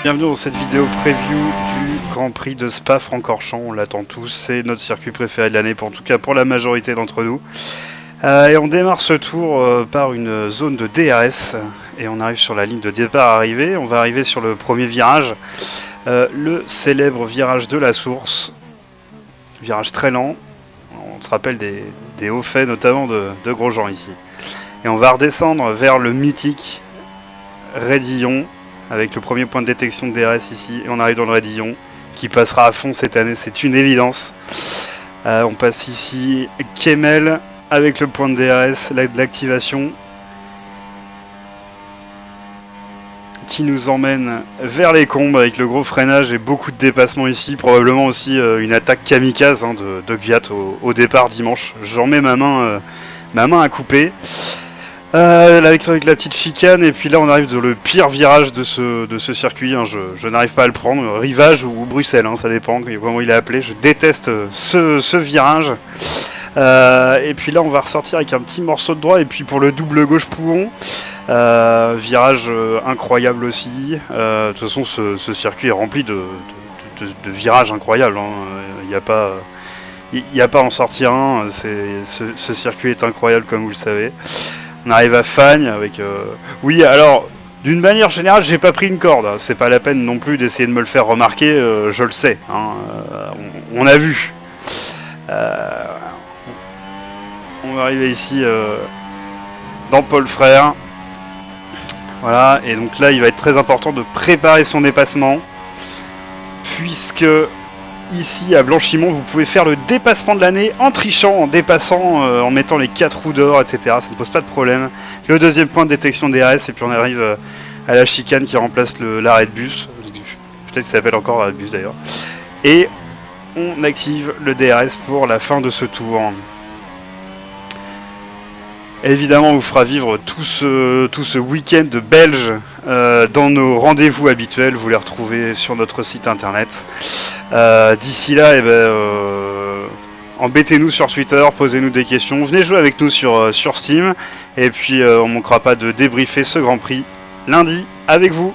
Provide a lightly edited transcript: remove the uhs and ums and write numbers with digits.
Bienvenue dans cette vidéo preview du Grand Prix de Spa-Francorchamps. On l'attend tous, c'est notre circuit préféré de l'année, en tout cas pour la majorité d'entre nous. Et on démarre ce tour par une zone de DRS et on arrive sur la ligne de départ-arrivée. On va arriver sur le premier virage, le célèbre virage de la source. Virage très lent, on se rappelle des hauts faits notamment de Grosjean ici. Et on va redescendre vers le mythique Raidillon, avec le premier point de détection de DRS ici, et on arrive dans le Raidillon, qui passera à fond cette année, c'est une évidence. On passe ici Kemmel, avec le point de DRS, l'activation, qui nous emmène vers les combes, avec le gros freinage et beaucoup de dépassements ici, probablement aussi une attaque kamikaze de Kvyat au départ dimanche. J'en mets ma main à couper. Avec la petite chicane, et puis là on arrive dans le pire virage de ce circuit, je n'arrive pas à le prendre, Rivage ou Bruxelles, ça dépend comment il est appelé, je déteste ce virage. Et puis là on va ressortir avec un petit morceau de droit, et puis pour le double gauche Pouhon, virage incroyable aussi. De toute façon ce circuit est rempli de virages incroyables, il n'y a pas à en sortir un, ce circuit est incroyable comme vous le savez. On arrive à Fagnes avec... Oui, alors, d'une manière générale, j'ai pas pris une corde. C'est pas la peine non plus d'essayer de me le faire remarquer, je le sais. On a vu. On va arriver ici dans Paul Frère. Voilà, et donc là, il va être très important de préparer son dépassement. Puisque... Ici à Blanchimont, vous pouvez faire le dépassement de l'année en trichant, en dépassant, en mettant les 4 roues d'or, etc. Ça ne pose pas de problème. Le deuxième point de détection DRS, et puis on arrive à la chicane qui remplace l'arrêt de bus. Peut-être que ça s'appelle encore arrêt de bus d'ailleurs. Et on active le DRS pour la fin de ce tour. Évidemment, on vous fera vivre tout ce week-end belge dans nos rendez-vous habituels. Vous les retrouvez sur notre site internet. D'ici là, embêtez-nous sur Twitter, posez-nous des questions. Venez jouer avec nous sur Steam. Et puis, on ne manquera pas de débriefer ce Grand Prix lundi avec vous.